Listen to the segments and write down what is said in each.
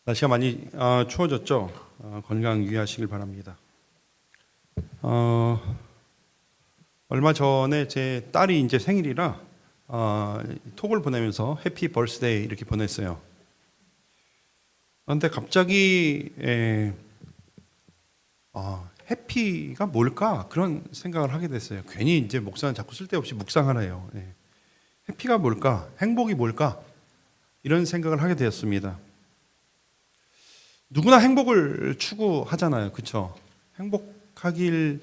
날씨가 많이 추워졌죠. 건강 유의하시길 바랍니다. 얼마 전에 제 딸이 이제 생일이라 톡을 보내면서 해피 벌스데이 이렇게 보냈어요. 그런데 갑자기 해피가 뭘까 그런 생각을 하게 됐어요. 괜히 이제 목사는 자꾸 쓸데없이 묵상을 해요. 해피가 뭘까, 행복이 뭘까 이런 생각을 하게 되었습니다. 누구나 행복을 추구하잖아요. 그렇죠? 행복하길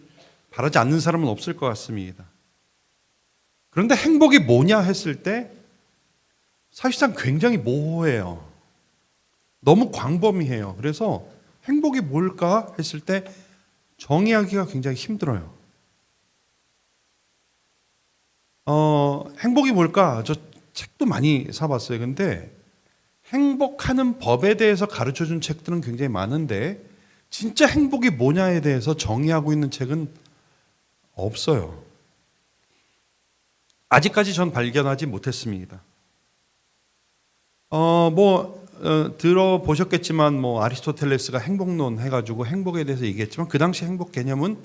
바라지 않는 사람은 없을 것 같습니다. 그런데 행복이 뭐냐 했을 때 사실상 굉장히 모호해요. 너무 광범위해요. 그래서 행복이 뭘까 했을 때 정의하기가 굉장히 힘들어요. 행복이 뭘까? 저 책도 많이 사봤어요. 근데 행복하는 법에 대해서 가르쳐준 책들은 굉장히 많은데 진짜 행복이 뭐냐에 대해서 정의하고 있는 책은 없어요. 아직까지 전 발견하지 못했습니다. 들어보셨겠지만 아리스토텔레스가 행복론 해가지고 행복에 대해서 얘기했지만 그 당시 행복 개념은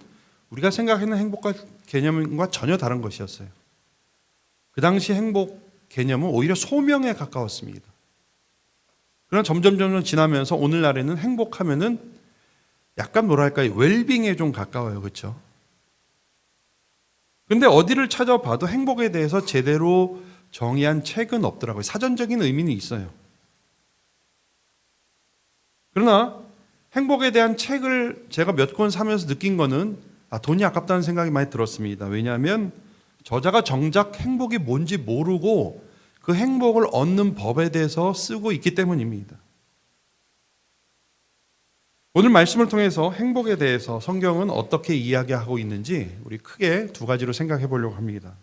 우리가 생각하는 행복과 개념과 전혀 다른 것이었어요. 그 당시 행복 개념은 오히려 소명에 가까웠습니다. 그러나 점점 지나면서 오늘날에는 행복하면은 약간 뭐랄까요, 웰빙에 좀 가까워요. 그렇죠? 근데 어디를 찾아봐도 행복에 대해서 제대로 정의한 책은 없더라고요. 사전적인 의미는 있어요. 그러나 행복에 대한 책을 제가 몇 권 사면서 느낀 거는 돈이 아깝다는 생각이 많이 들었습니다. 왜냐하면 저자가 정작 행복이 뭔지 모르고 그 행복을 얻는 법에 대해서 쓰고 있기 때문입니다. 오늘 말씀을 통해서 행복에 대해서 성경은 어떻게 이야기하고 있는지 우리 크게 두 가지로 생각해 보려고 합니다.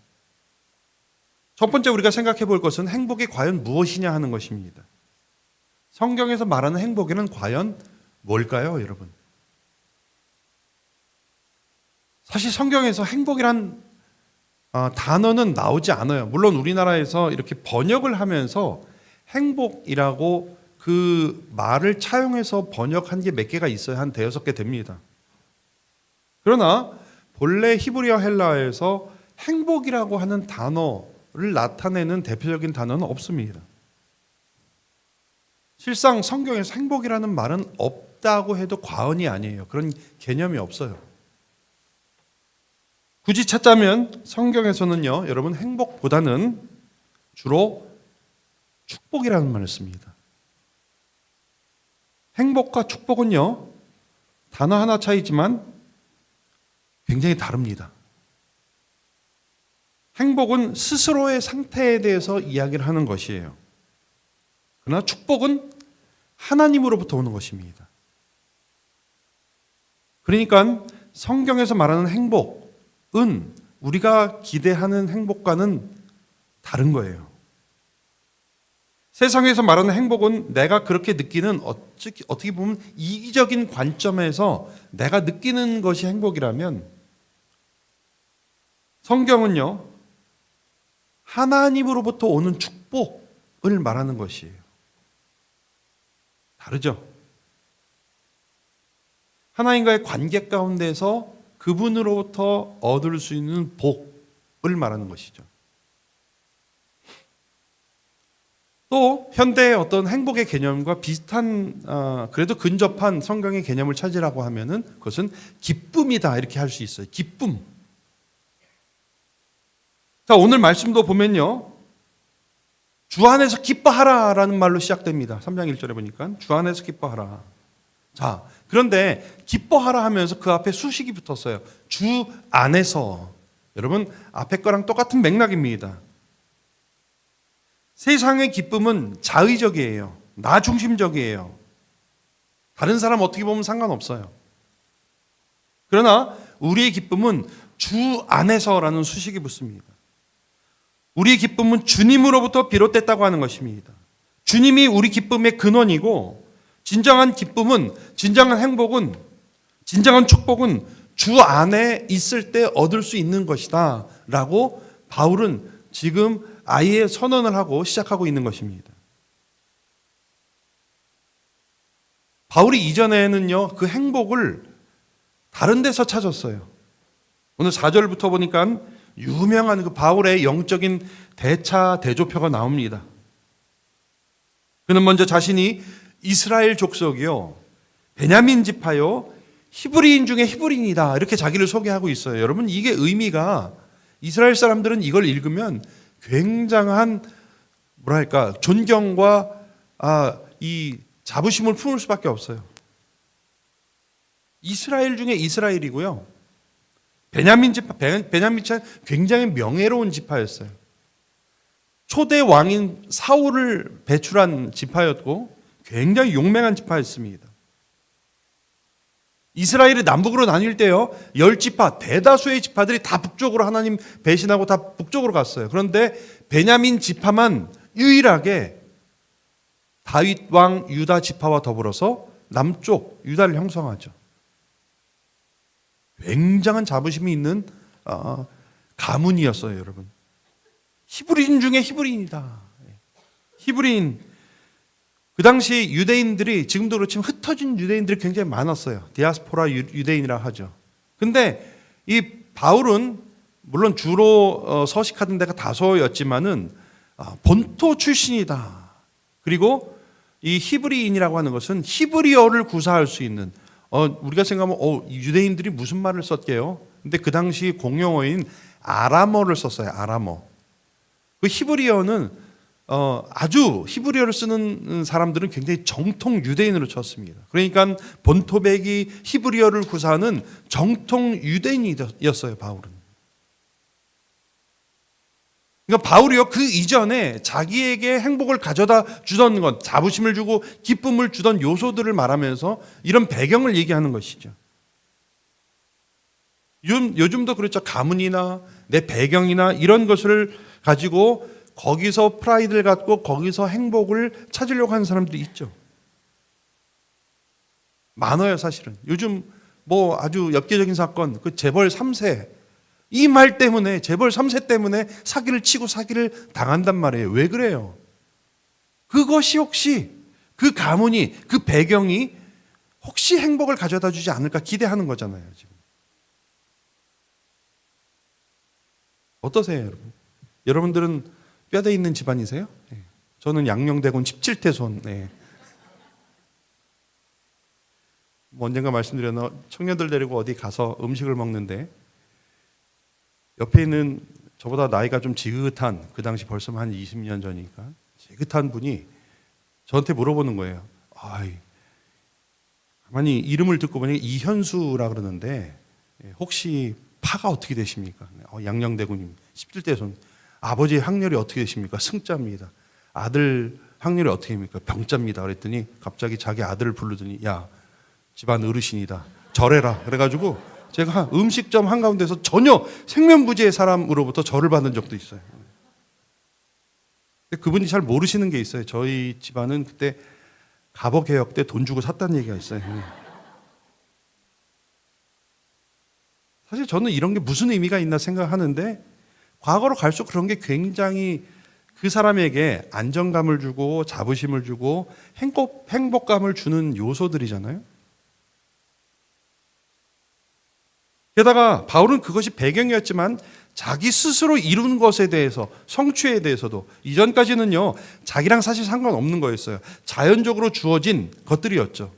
첫 번째 우리가 생각해 볼 것은 행복이 과연 무엇이냐 하는 것입니다. 성경에서 말하는 행복에는 과연 뭘까요, 여러분? 사실 성경에서 행복이란 단어는 나오지 않아요. 물론 우리나라에서 이렇게 번역을 하면서 행복이라고 그 말을 차용해서 번역한 게 몇 개가 있어요. 한 대여섯 개 됩니다. 그러나 본래 히브리어 헬라어에서 행복이라고 하는 단어를 나타내는 대표적인 단어는 없습니다. 실상 성경에서 행복이라는 말은 없다고 해도 과언이 아니에요. 그런 개념이 없어요. 굳이 찾자면 성경에서는요, 여러분 행복보다는 주로 축복이라는 말을 씁니다. 행복과 축복은요, 단어 하나 차이지만 굉장히 다릅니다. 행복은 스스로의 상태에 대해서 이야기를 하는 것이에요. 그러나 축복은 하나님으로부터 오는 것입니다. 그러니까 성경에서 말하는 행복은 우리가 기대하는 행복과는 다른 거예요. 세상에서 말하는 행복은 내가 그렇게 느끼는 어떻게 보면 이기적인 관점에서 내가 느끼는 것이 행복이라면 성경은요, 하나님으로부터 오는 축복을 말하는 것이에요. 다르죠? 하나님과의 관계 가운데서 그분으로부터 얻을 수 있는 복을 말하는 것이죠. 또 현대의 어떤 행복의 개념과 비슷한 그래도 근접한 성경의 개념을 찾으라고 하면은 그것은 기쁨이다 이렇게 할 수 있어요. 기쁨. 자, 오늘 말씀도 보면요, 주 안에서 기뻐하라라는 말로 시작됩니다. 3장 1절에 보니까 주 안에서 기뻐하라. 자, 그런데 기뻐하라 하면서 그 앞에 수식이 붙었어요. 주 안에서. 여러분 앞에 거랑 똑같은 맥락입니다. 세상의 기쁨은 자의적이에요. 나 중심적이에요. 다른 사람 어떻게 보면 상관없어요. 그러나 우리의 기쁨은 주 안에서라는 수식이 붙습니다. 우리의 기쁨은 주님으로부터 비롯됐다고 하는 것입니다. 주님이 우리 기쁨의 근원이고 진정한 기쁨은, 진정한 행복은, 진정한 축복은 주 안에 있을 때 얻을 수 있는 것이다 라고 바울은 지금 아예 선언을 하고 시작하고 있는 것입니다. 바울이 이전에는요, 그 행복을 다른 데서 찾았어요. 오늘 4절부터 보니까 유명한 그 바울의 영적인 대차 대조표가 나옵니다. 그는 먼저 자신이 이스라엘 족속이요, 베냐민 지파요, 히브리인 중에 히브리인이다, 이렇게 자기를 소개하고 있어요. 여러분, 이게 의미가, 이스라엘 사람들은 이걸 읽으면 굉장한 뭐랄까 존경과 이 자부심을 품을 수밖에 없어요. 이스라엘 중에 이스라엘이고요, 베냐민 지파는 굉장히 명예로운 지파였어요. 초대 왕인 사울을 배출한 지파였고 굉장히 용맹한 지파였습니다. 이스라엘이 남북으로 나뉠 때요, 10지파, 대다수의 지파들이 다 북쪽으로 하나님 배신하고 다 북쪽으로 갔어요. 그런데 베냐민 지파만 유일하게 다윗 왕 유다 지파와 더불어서 남쪽 유다를 형성하죠. 굉장한 자부심이 있는 가문이었어요, 여러분. 히브리인 중에 히브리인이다. 히브리인. 그 당시 유대인들이, 지금도 그렇지만 흩어진 유대인들이 굉장히 많았어요. 디아스포라 유대인이라 하죠. 근데 이 바울은 물론 주로 서식하던 데가 다소였지만은 본토 출신이다. 그리고 이 히브리인이라고 하는 것은 히브리어를 구사할 수 있는, 우리가 생각하면 유대인들이 무슨 말을 썼게요? 근데 그 당시 공용어인 아람어를 썼어요. 아람어. 그 히브리어는 아주 히브리어를 쓰는 사람들은 굉장히 정통 유대인으로 쳤습니다. 그러니까 본토백이 히브리어를 구사하는 정통 유대인이었어요, 바울은. 그러니까 바울이요, 그 이전에 자기에게 행복을 가져다 주던 것, 자부심을 주고 기쁨을 주던 요소들을 말하면서 이런 배경을 얘기하는 것이죠. 요즘도 그렇죠. 가문이나 내 배경이나 이런 것을 가지고 거기서 프라이드를 갖고 거기서 행복을 찾으려고 하는 사람들이 있죠. 많아요, 사실은. 요즘 뭐 아주 엽기적인 사건, 그 재벌 3세, 이 말 때문에, 재벌 3세 때문에 사기를 치고 사기를 당한단 말이에요. 왜 그래요? 그것이 혹시, 그 가문이, 그 배경이 혹시 행복을 가져다 주지 않을까 기대하는 거잖아요, 지금. 어떠세요, 여러분? 여러분들은 뼈대 있는 집안이세요? 네. 저는 양녕대군 17대 손. 네. 뭐 언젠가 말씀드렸나, 청년들 데리고 어디 가서 음식을 먹는데 옆에 있는 저보다 나이가 좀 지긋한, 그 당시 벌써 한 20년 전이니까 지긋한 분이 저한테 물어보는 거예요. 가만히 이름을 듣고 보니 이현수라 그러는데 혹시 파가 어떻게 되십니까? 양녕대군님 17대 손. 아버지 학렬이 어떻게 되십니까? 승자입니다. 아들 학렬이 어떻게 됩니까? 병자입니다. 그랬더니 갑자기 자기 아들을 부르더니, 야, 집안 어르신이다, 절해라. 그래가지고 제가 음식점 한가운데서 전혀 생면부지의 사람으로부터 절을 받은 적도 있어요. 근데 그분이 잘 모르시는 게 있어요. 저희 집안은 그때 갑오개혁 때 돈 주고 샀다는 얘기가 있어요. 사실 저는 이런 게 무슨 의미가 있나 생각하는데, 과거로 갈수록 그런 게 굉장히 그 사람에게 안정감을 주고 자부심을 주고 행복감을 주는 요소들이잖아요. 게다가 바울은 그것이 배경이었지만 자기 스스로 이룬 것에 대해서, 성취에 대해서도 이전까지는요, 자기랑 사실 상관없는 거였어요. 자연적으로 주어진 것들이었죠.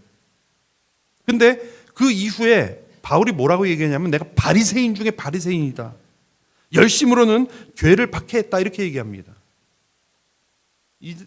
근데 그 이후에 바울이 뭐라고 얘기하냐면, 내가 바리새인 중에 바리새인이다, 열심으로는 죄를 박해했다, 이렇게 얘기합니다.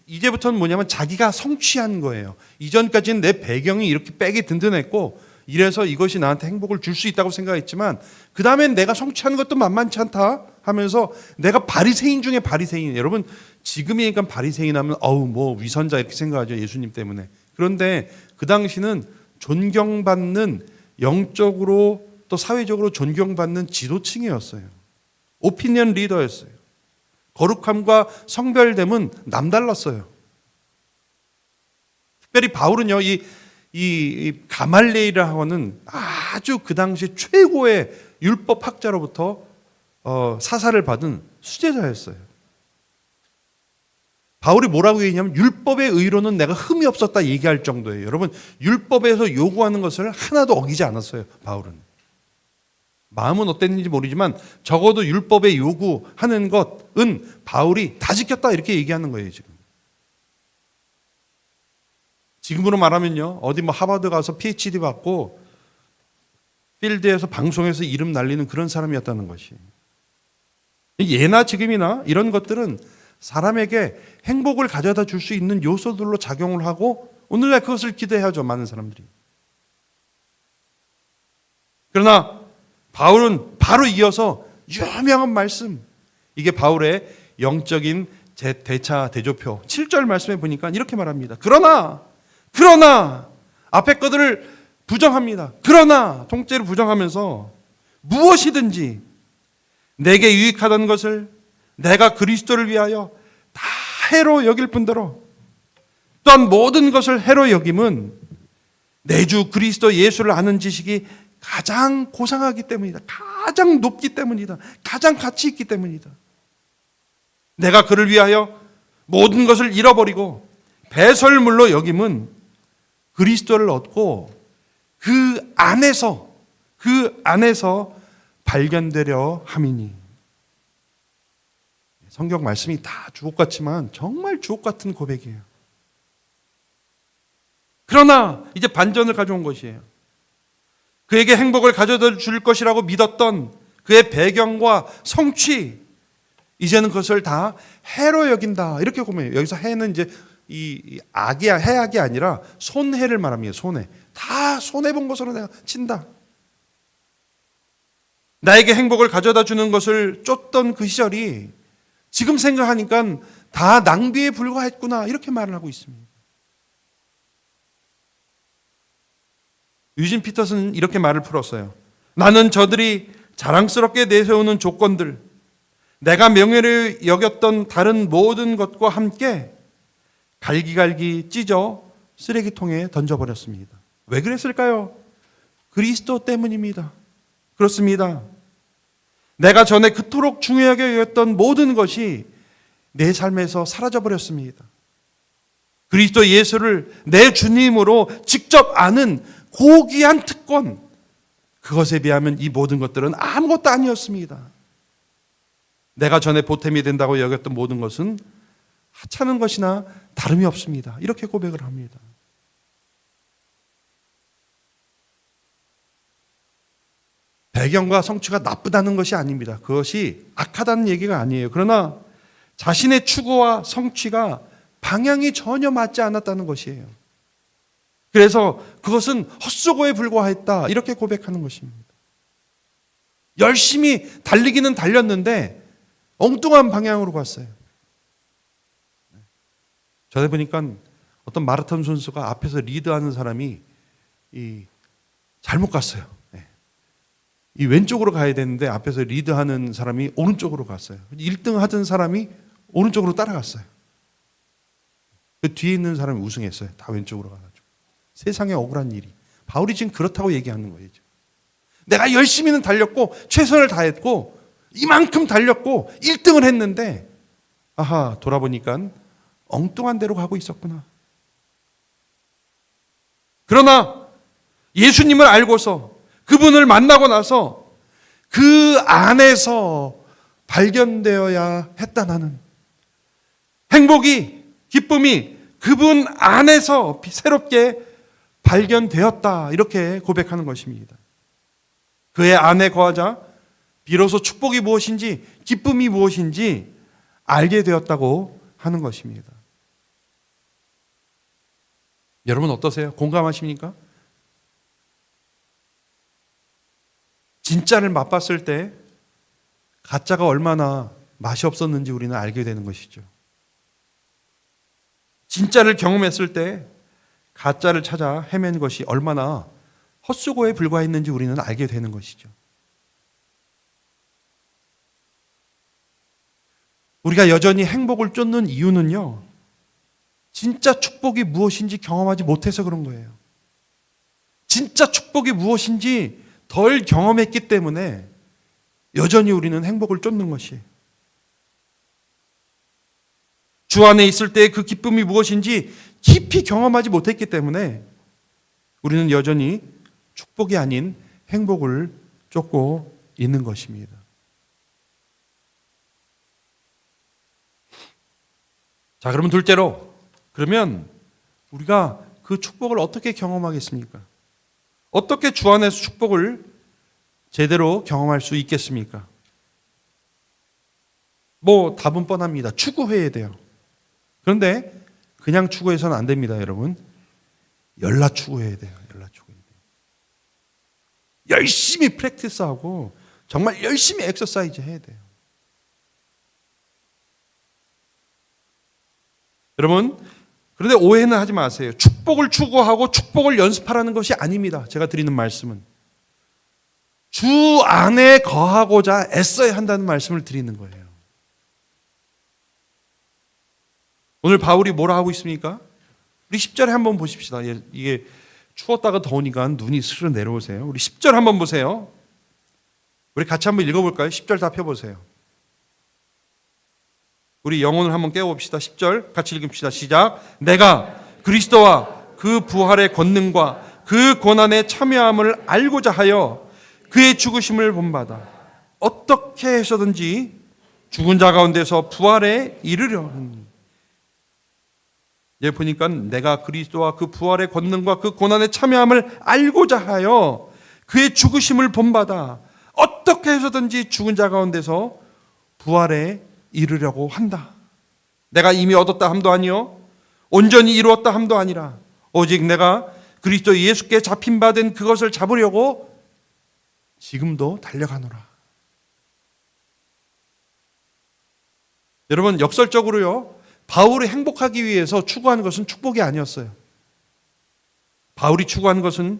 이제부터는 뭐냐면 자기가 성취한 거예요. 이전까지는 내 배경이 이렇게 백이 든든했고 이래서 이것이 나한테 행복을 줄 수 있다고 생각했지만, 그 다음엔 내가 성취하는 것도 만만치 않다 하면서 내가 바리새인 중에 바리새인. 여러분, 지금이니까 바리새인 하면 뭐 위선자 이렇게 생각하죠, 예수님 때문에. 그런데 그 당시는 존경받는, 영적으로 또 사회적으로 존경받는 지도층이었어요. 오피니언 리더였어요. 거룩함과 성별됨은 남달랐어요. 특별히 바울은요, 이 가말리엘이라고 하는 아주 그 당시 최고의 율법학자로부터 사사를 받은 수제자였어요. 바울이 뭐라고 얘기냐면 율법의 의로는 내가 흠이 없었다 얘기할 정도예요. 여러분, 율법에서 요구하는 것을 하나도 어기지 않았어요, 바울은. 마음은 어땠는지 모르지만 적어도 율법에 요구하는 것은 바울이 다 지켰다 이렇게 얘기하는 거예요, 지금. 지금으로 말하면요, 어디 뭐 하버드 가서 PhD 받고 필드에서 방송에서 이름 날리는 그런 사람이었다는 것이. 예나 지금이나 이런 것들은 사람에게 행복을 가져다 줄 수 있는 요소들로 작용을 하고 오늘날 그것을 기대하죠, 많은 사람들이. 그러나 바울은 바로 이어서 유명한 말씀, 이게 바울의 영적인 대차 대조표 7절 말씀에 보니까 이렇게 말합니다. 그러나 앞에 것들을 부정합니다. 그러나 통째로 부정하면서 무엇이든지 내게 유익하던 것을 내가 그리스도를 위하여 다 해로 여길 뿐더러 또한 모든 것을 해로 여김은 내 주 그리스도 예수를 아는 지식이 가장 고상하기 때문이다. 가장 높기 때문이다. 가장 가치 있기 때문이다. 내가 그를 위하여 모든 것을 잃어버리고 배설물로 여김은 그리스도를 얻고 그 안에서 발견되려 함이니. 성경 말씀이 다 주옥 같지만 정말 주옥 같은 고백이에요. 그러나 이제 반전을 가져온 것이에요. 그에게 행복을 가져다 줄 것이라고 믿었던 그의 배경과 성취, 이제는 그것을 다 해로 여긴다. 이렇게 보면 여기서 해는 이제 이 악이 해악이 아니라 손해를 말합니다. 손해. 다 손해 본 것으로 내가 친다. 나에게 행복을 가져다 주는 것을 쫓던 그 시절이 지금 생각하니까 다 낭비에 불과했구나. 이렇게 말을 하고 있습니다. 유진 피터슨 이렇게 말을 풀었어요. 나는 저들이 자랑스럽게 내세우는 조건들, 내가 명예를 여겼던 다른 모든 것과 함께 갈기갈기 찢어 쓰레기통에 던져버렸습니다. 왜 그랬을까요? 그리스도 때문입니다. 그렇습니다. 내가 전에 그토록 중요하게 여겼던 모든 것이 내 삶에서 사라져버렸습니다. 그리스도 예수를 내 주님으로 직접 아는 고귀한 특권, 그것에 비하면 이 모든 것들은 아무것도 아니었습니다. 내가 전에 보탬이 된다고 여겼던 모든 것은 하찮은 것이나 다름이 없습니다. 이렇게 고백을 합니다. 배경과 성취가 나쁘다는 것이 아닙니다. 그것이 악하다는 얘기가 아니에요. 그러나 자신의 추구와 성취가 방향이 전혀 맞지 않았다는 것이에요. 그래서 그것은 헛수고에 불과했다. 이렇게 고백하는 것입니다. 열심히 달리기는 달렸는데 엉뚱한 방향으로 갔어요. 전에 보니까 어떤 마라톤 선수가 앞에서 리드하는 사람이 잘못 갔어요. 이 왼쪽으로 가야 되는데 앞에서 리드하는 사람이 오른쪽으로 갔어요. 1등 하던 사람이 오른쪽으로 따라갔어요. 그 뒤에 있는 사람이 우승했어요. 다 왼쪽으로 가가지고. 세상에 억울한 일이. 바울이 지금 그렇다고 얘기하는 거예요. 내가 열심히는 달렸고 최선을 다했고 이만큼 달렸고 1등을 했는데 아하, 돌아보니까 엉뚱한 데로 가고 있었구나. 그러나 예수님을 알고서 그분을 만나고 나서 그 안에서 발견되어야 했다. 나는 행복이, 기쁨이 그분 안에서 새롭게 발견되었다. 이렇게 고백하는 것입니다. 그의 안에 거하자 비로소 축복이 무엇인지 기쁨이 무엇인지 알게 되었다고 하는 것입니다. 여러분 어떠세요? 공감하십니까? 진짜를 맛봤을 때 가짜가 얼마나 맛이 없었는지 우리는 알게 되는 것이죠. 진짜를 경험했을 때 가짜를 찾아 헤맨 것이 얼마나 헛수고에 불과했는지 우리는 알게 되는 것이죠. 우리가 여전히 행복을 쫓는 이유는요, 진짜 축복이 무엇인지 경험하지 못해서 그런 거예요. 진짜 축복이 무엇인지 덜 경험했기 때문에 여전히 우리는 행복을 쫓는 것이에요. 주 안에 있을 때 그 기쁨이 무엇인지 깊이 경험하지 못했기 때문에 우리는 여전히 축복이 아닌 행복을 쫓고 있는 것입니다. 자, 그러면 둘째로, 그러면 우리가 그 축복을 어떻게 경험하겠습니까? 어떻게 주 안에서 축복을 제대로 경험할 수 있겠습니까? 답은 뻔합니다. 추구해야 돼요. 그런데 그냥 추구해서는 안 됩니다, 여러분. 열라 추구해야 돼요. 열라 추구해야 돼요. 열심히 프랙티스하고 정말 열심히 엑서사이즈 해야 돼요. 여러분, 그런데 오해는 하지 마세요. 축복을 추구하고 축복을 연습하라는 것이 아닙니다. 제가 드리는 말씀은 주 안에 거하고자 애써야 한다는 말씀을 드리는 거예요. 오늘 바울이 뭐라 하고 있습니까? 우리 10절에 한번 보십시다. 이게 추웠다가 더우니까 눈이 스르르 내려오세요. 우리 10절 한번 보세요. 우리 같이 한번 읽어볼까요? 10절 다 펴보세요. 우리 영혼을 한번 깨워봅시다. 10절 같이 읽읍시다. 시작. 내가 그리스도와 그 부활의 권능과 그 고난의 참여함을 알고자 하여 그의 죽으심을 본받아 어떻게 해서든지 죽은 자 가운데서 부활에 이르려니. 여기 보니까 내가 그리스도와 그 부활의 권능과 그 고난의 참여함을 알고자 하여 그의 죽으심을 본받아 어떻게 해서든지 죽은 자 가운데서 부활에 이르려고 한다. 내가 이미 얻었다 함도 아니요 온전히 이루었다 함도 아니라 오직 내가 그리스도 예수께 잡힌 바 된 그것을 잡으려고 지금도 달려가노라. 여러분, 역설적으로요, 바울이 행복하기 위해서 추구하는 것은 축복이 아니었어요. 바울이 추구하는 것은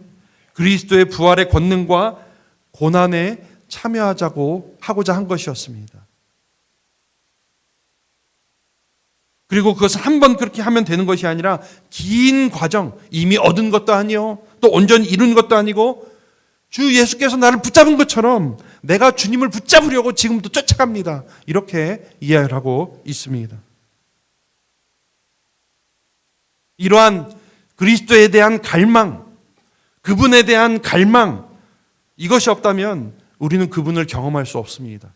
그리스도의 부활의 권능과 고난에 하고자 한 것이었습니다. 그리고 그것을 한 번 그렇게 하면 되는 것이 아니라 긴 과정, 이미 얻은 것도 아니요, 또 온전히 이룬 것도 아니고 주 예수께서 나를 붙잡은 것처럼 내가 주님을 붙잡으려고 지금도 쫓아갑니다. 이렇게 이해를 하고 있습니다. 이러한 그리스도에 대한 갈망, 그분에 대한 갈망, 이것이 없다면 우리는 그분을 경험할 수 없습니다.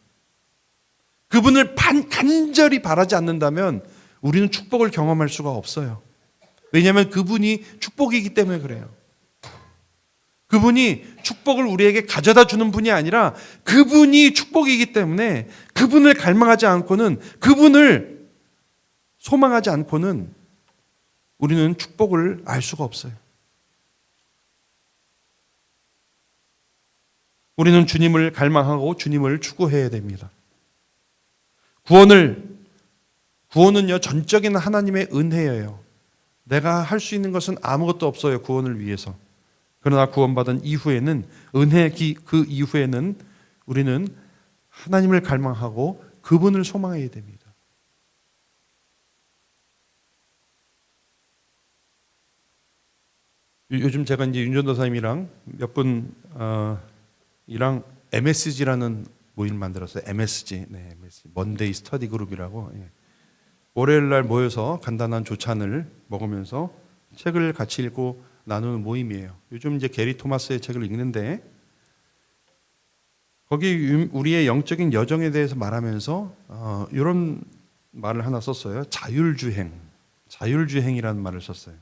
그분을 간절히 바라지 않는다면 우리는 축복을 경험할 수가 없어요. 왜냐하면 그분이 축복이기 때문에 그래요. 그분이 축복을 우리에게 가져다 주는 분이 아니라 그분이 축복이기 때문에 그분을 갈망하지 않고는, 그분을 소망하지 않고는 우리는 축복을 알 수가 없어요. 우리는 주님을 갈망하고 주님을 추구해야 됩니다. 구원은요, 전적인 하나님의 은혜예요. 내가 할 수 있는 것은 아무것도 없어요, 구원을 위해서. 그러나 구원받은 이후에는, 그 이후에는 우리는 하나님을 갈망하고 그분을 소망해야 됩니다. 요즘 제가 이제 윤전도사님이랑 몇 분이랑 MSG라는 모임을 만들었어요. MSG, 먼데이 스터디 그룹이라고. 월요일 날 모여서 간단한 조찬을 먹으면서 책을 같이 읽고 나누는 모임이에요. 요즘 이제 게리 토마스의 책을 읽는데 거기 우리의 영적인 여정에 대해서 말하면서 이런 말을 하나 썼어요. 자율주행이라는 말을 썼어요.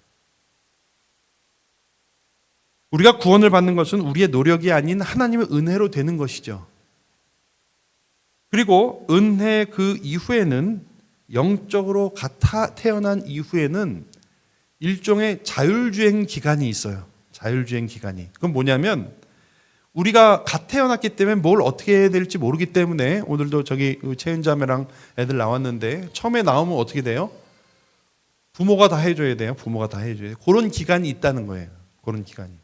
우리가 구원을 받는 것은 우리의 노력이 아닌 하나님의 은혜로 되는 것이죠. 그리고 은혜 그 이후에는, 영적으로 태어난 이후에는 일종의 자율주행 기간이 있어요. 자율주행 기간이. 그건 뭐냐면 우리가 갓 태어났기 때문에 뭘 어떻게 해야 될지 모르기 때문에, 오늘도 저기 채은자매랑 애들 나왔는데 처음에 나오면 어떻게 돼요? 부모가 다 해줘야 돼요. 그런 기간이 있다는 거예요. 그런 기간이.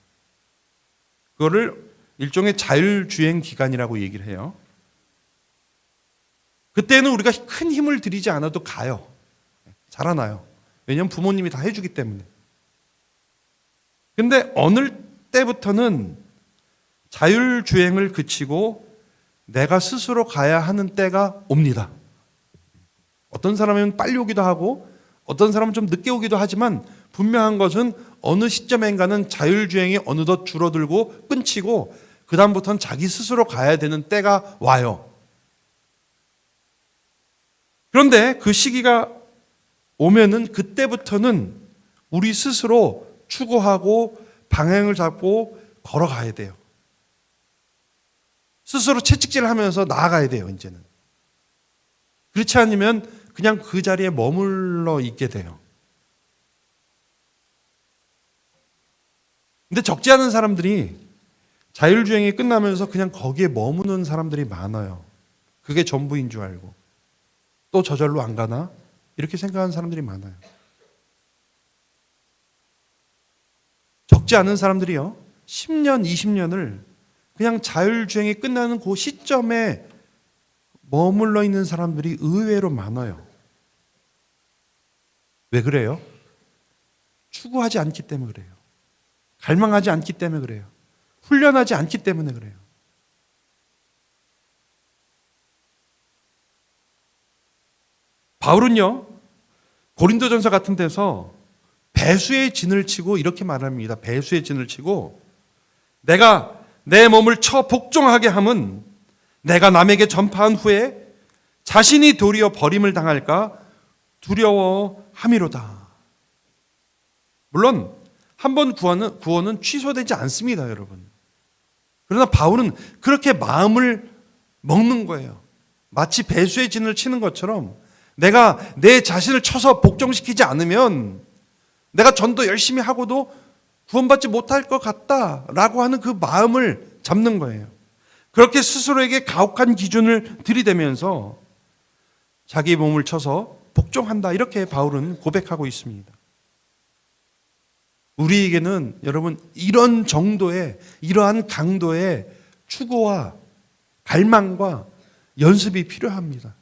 그거를 일종의 자율주행 기간이라고 얘기를 해요. 그때는 우리가 큰 힘을 들이지 않아도 가요. 자라나요. 왜냐하면 부모님이 다 해주기 때문에. 근데 어느 때부터는 자율주행을 그치고 내가 스스로 가야 하는 때가 옵니다. 어떤 사람은 빨리 오기도 하고 어떤 사람은 좀 늦게 오기도 하지만 분명한 것은 어느 시점인가는 자율주행이 어느덧 줄어들고 끊치고 그 다음부터는 자기 스스로 가야 되는 때가 와요. 그런데 그 시기가 오면은 그때부터는 우리 스스로 추구하고 방향을 잡고 걸어가야 돼요. 스스로 채찍질을 하면서 나아가야 돼요, 이제는. 그렇지 않으면 그냥 그 자리에 머물러 있게 돼요. 근데 적지 않은 사람들이 자율주행이 끝나면서 그냥 거기에 머무는 사람들이 많아요. 그게 전부인 줄 알고. 또 저절로 안 가나? 이렇게 생각하는 사람들이 많아요. 적지 않은 사람들이요. 10년, 20년을 그냥 자율주행이 끝나는 그 시점에 머물러 있는 사람들이 의외로 많아요. 왜 그래요? 추구하지 않기 때문에 그래요. 갈망하지 않기 때문에 그래요. 훈련하지 않기 때문에 그래요. 바울은요, 고린도전서 같은 데서 배수의 진을 치고 이렇게 말합니다. 배수의 진을 치고 내가 내 몸을 쳐 복종하게 함은 내가 남에게 전파한 후에 자신이 도리어 버림을 당할까 두려워함이로다. 물론 한 번 구원은 취소되지 않습니다, 여러분. 그러나 바울은 그렇게 마음을 먹는 거예요. 마치 배수의 진을 치는 것처럼 내가 내 자신을 쳐서 복종시키지 않으면 내가 전도 열심히 하고도 구원받지 못할 것 같다라고 하는 그 마음을 잡는 거예요. 그렇게 스스로에게 가혹한 기준을 들이대면서 자기 몸을 쳐서 복종한다, 이렇게 바울은 고백하고 있습니다. 우리에게는 여러분 이런 정도의, 이러한 강도의 추구와 갈망과 연습이 필요합니다.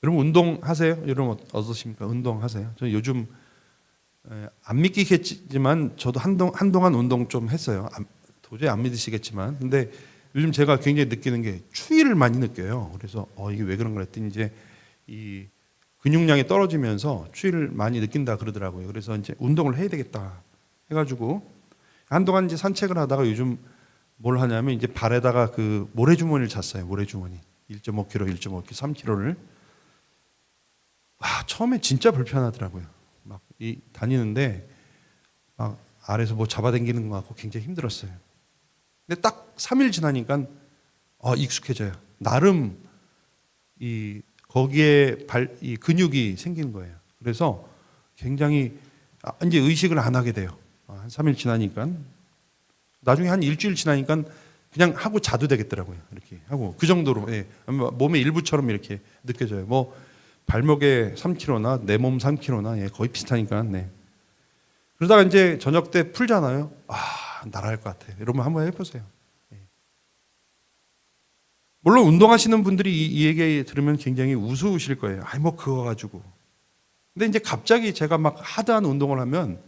여러분 운동하세요? 여러분 어떠십니까? 운동하세요? 저는 요즘 안 믿기겠지만 저도 한동안 운동 좀 했어요. 도저히 안 믿으시겠지만, 근데 요즘 제가 굉장히 느끼는 게 추위를 많이 느껴요. 그래서 이게 왜 그런가 했더니 이제 이 근육량이 떨어지면서 추위를 많이 느낀다 그러더라고요. 그래서 이제 운동을 해야 되겠다 해가지고 한동안 이제 산책을 하다가 요즘 뭘 하냐면 이제 발에다가 그 모래주머니를 찼어요. 모래주머니 1.5kg, 1.5kg, 3kg를. 처음에 진짜 불편하더라고요. 막 다니는데 막 아래서 뭐 잡아당기는 것 같고 굉장히 힘들었어요. 근데 딱 3일 지나니까 익숙해져요. 나름 거기에 이 근육이 생기는 거예요. 그래서 굉장히 이제 의식을 안 하게 돼요. 한 3일 지나니까. 나중에 한 일주일 지나니까 그냥 하고 자도 되겠더라고요. 이렇게 하고 그 정도로 몸의 일부처럼 이렇게 느껴져요. 뭐 발목에 3kg나 내 몸 3kg나 거의 비슷하니까. 그러다가 이제 저녁 때 풀잖아요. 날아갈 것 같아요. 여러분 한번 해보세요. 물론 운동하시는 분들이 이 얘기 들으면 굉장히 우스우실 거예요. 뭐 그거 가지고. 근데 이제 갑자기 제가 막 하드한 운동을 하면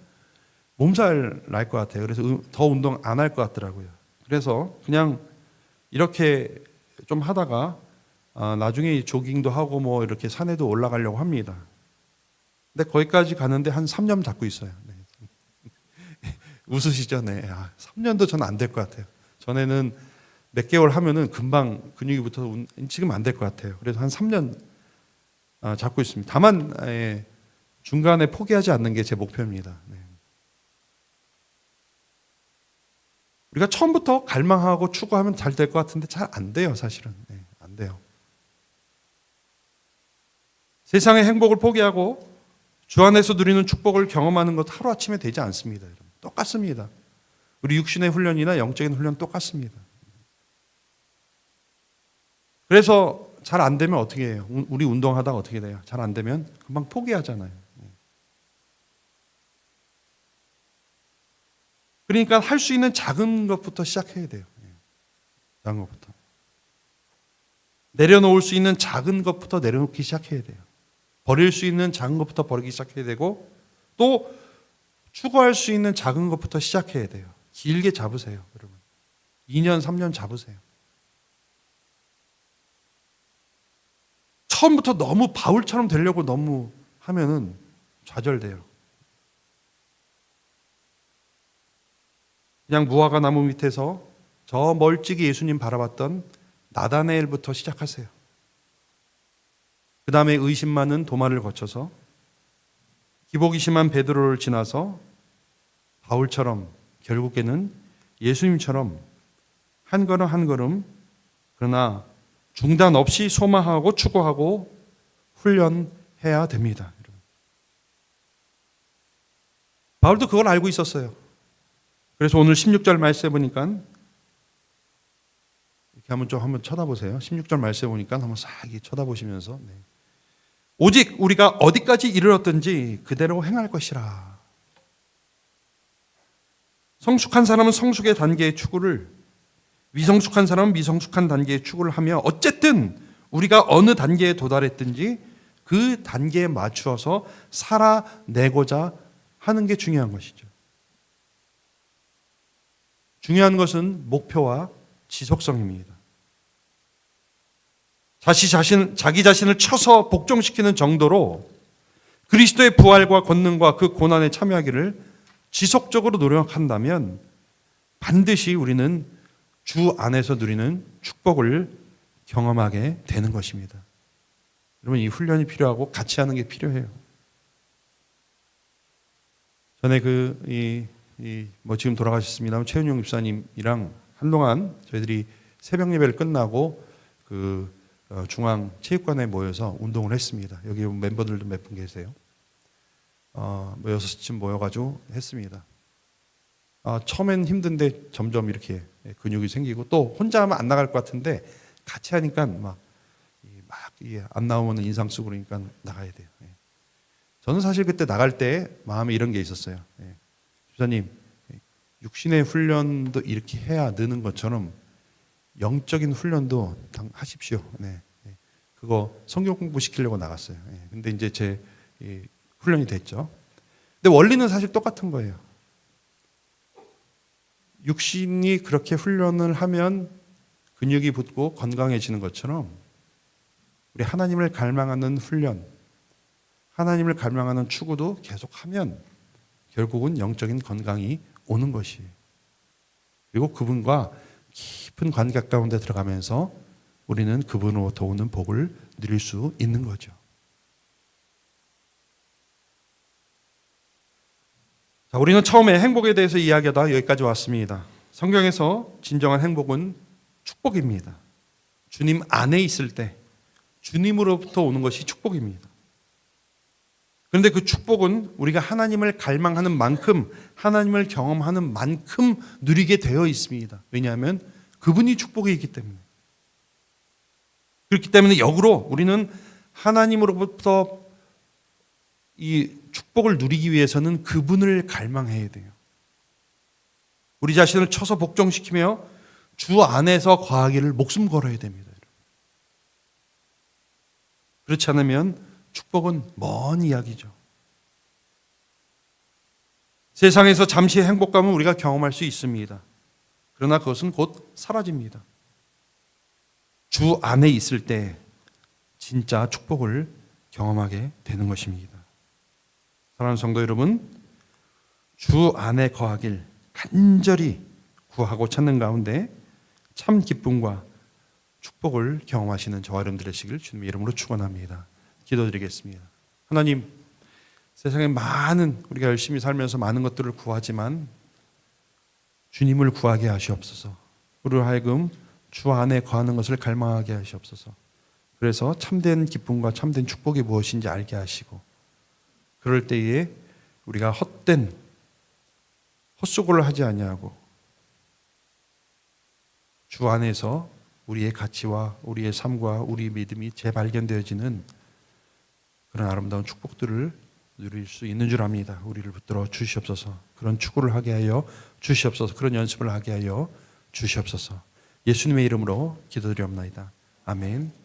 몸살 날 것 같아요. 그래서 더 운동 안 할 것 같더라고요. 그래서 그냥 이렇게 좀 하다가 나중에 조깅도 하고 뭐 이렇게 산에도 올라가려고 합니다. 근데 거기까지 가는데 한 3년 잡고 있어요. 웃으시죠? 3년도 저는 안 될 것 같아요. 전에는 몇 개월 하면은 금방 근육이 붙어서 지금 안 될 것 같아요. 그래서 한 3년 잡고 있습니다. 다만 중간에 포기하지 않는 게 제 목표입니다. 우리가 처음부터 갈망하고 추구하면 잘 될 것 같은데 잘 안 돼요, 사실은. 안 돼요. 세상의 행복을 포기하고 주 안에서 누리는 축복을 경험하는 것 하루아침에 되지 않습니다. 여러분. 똑같습니다. 우리 육신의 훈련이나 영적인 훈련 똑같습니다. 그래서 잘 안 되면 어떻게 해요? 우리 운동하다가 어떻게 돼요? 잘 안 되면 금방 포기하잖아요. 그러니까 할 수 있는 작은 것부터 시작해야 돼요. 작은 것부터. 내려놓을 수 있는 작은 것부터 내려놓기 시작해야 돼요. 버릴 수 있는 작은 것부터 버리기 시작해야 되고, 또 추구할 수 있는 작은 것부터 시작해야 돼요. 길게 잡으세요, 여러분. 2년, 3년 잡으세요. 처음부터 너무 바울처럼 되려고 너무 하면은 좌절돼요. 그냥 무화과 나무 밑에서 저 멀찍이 예수님 바라봤던 나다나엘부터 시작하세요. 그 다음에 의심 많은 도마를 거쳐서 기복이 심한 베드로를 지나서 바울처럼 결국에는 예수님처럼 한 걸음 한 걸음 그러나 중단 없이 소망하고 추구하고 훈련해야 됩니다. 바울도 그걸 알고 있었어요. 그래서 오늘 16절 말씀해 보니까 이렇게 한번 쳐다보세요. 16절 말씀해 보니까 한번 싹 쳐다보시면서 오직 우리가 어디까지 이르렀든지 그대로 행할 것이라. 성숙한 사람은 성숙의 단계의 추구를, 미성숙한 사람은 미성숙한 단계의 추구를 하며 어쨌든 우리가 어느 단계에 도달했든지 그 단계에 맞추어서 살아내고자 하는 게 중요한 것이죠. 중요한 것은 목표와 지속성입니다. 자기 자신을 쳐서 복종시키는 정도로 그리스도의 부활과 권능과 그 고난에 참여하기를 지속적으로 노력한다면 반드시 우리는 주 안에서 누리는 축복을 경험하게 되는 것입니다. 여러분, 이 훈련이 필요하고 같이 하는 게 필요해요. 전에 지금 돌아가셨습니다만 최은용 집사님이랑 한동안 저희들이 새벽 예배를 끝나고 중앙 체육관에 모여서 운동을 했습니다. 여기 멤버들도 몇 분 계세요. 6쯤 모여가지고 했습니다. 처음엔 힘든데 점점 이렇게 근육이 생기고 또 혼자 하면 안 나갈 것 같은데 같이 하니까 안 나오면 인상 쓰고 그러니까 나가야 돼요. 저는 사실 그때 나갈 때 마음에 이런 게 있었어요. 집사님, 육신의 훈련도 이렇게 해야 느는 것처럼 영적인 훈련도 하십시오. 그거 성경 공부 시키려고 나갔어요. 근데 이제 제 훈련이 됐죠. 근데 원리는 사실 똑같은 거예요. 육신이 그렇게 훈련을 하면 근육이 붙고 건강해지는 것처럼 우리 하나님을 갈망하는 훈련, 하나님을 갈망하는 추구도 계속하면 결국은 영적인 건강이 오는 것이에요. 그리고 그분과 깊은 관계 가운데 들어가면서 우리는 그분으로부터 오는 복을 누릴 수 있는 거죠. 자, 우리는 처음에 행복에 대해서 이야기하다 여기까지 왔습니다. 성경에서 진정한 행복은 축복입니다. 주님 안에 있을 때 주님으로부터 오는 것이 축복입니다. 그런데 그 축복은 우리가 하나님을 갈망하는 만큼, 하나님을 경험하는 만큼 누리게 되어 있습니다. 왜냐하면 그분이 축복이기 때문에. 그렇기 때문에 역으로 우리는 하나님으로부터 이 축복을 누리기 위해서는 그분을 갈망해야 돼요. 우리 자신을 쳐서 복종시키며 주 안에서 거하기를 목숨 걸어야 됩니다. 그렇지 않으면 축복은 먼 이야기죠. 세상에서 잠시의 행복감은 우리가 경험할 수 있습니다. 그러나 그것은 곧 사라집니다. 주 안에 있을 때 진짜 축복을 경험하게 되는 것입니다. 사랑하는 성도 여러분, 주 안에 거하길 간절히 구하고 찾는 가운데 참 기쁨과 축복을 경험하시는 저와 여러분 되시길 주님의 이름으로 축원합니다. 기도드리겠습니다. 하나님, 세상에 많은 우리가 열심히 살면서 많은 것들을 구하지만 주님을 구하게 하시옵소서. 우리로 하여금 주 안에 거하는 것을 갈망하게 하시옵소서. 그래서 참된 기쁨과 참된 축복이 무엇인지 알게 하시고 그럴 때에 우리가 헛수고를 하지 아니하고 주 안에서 우리의 가치와 우리의 삶과 우리의 믿음이 재발견되어지는 그런 아름다운 축복들을 누릴 수 있는 줄 압니다. 우리를 붙들어 주시옵소서. 그런 축구를 하게 하여 주시옵소서. 그런 연습을 하게 하여 주시옵소서. 예수님의 이름으로 기도드리옵나이다. 아멘.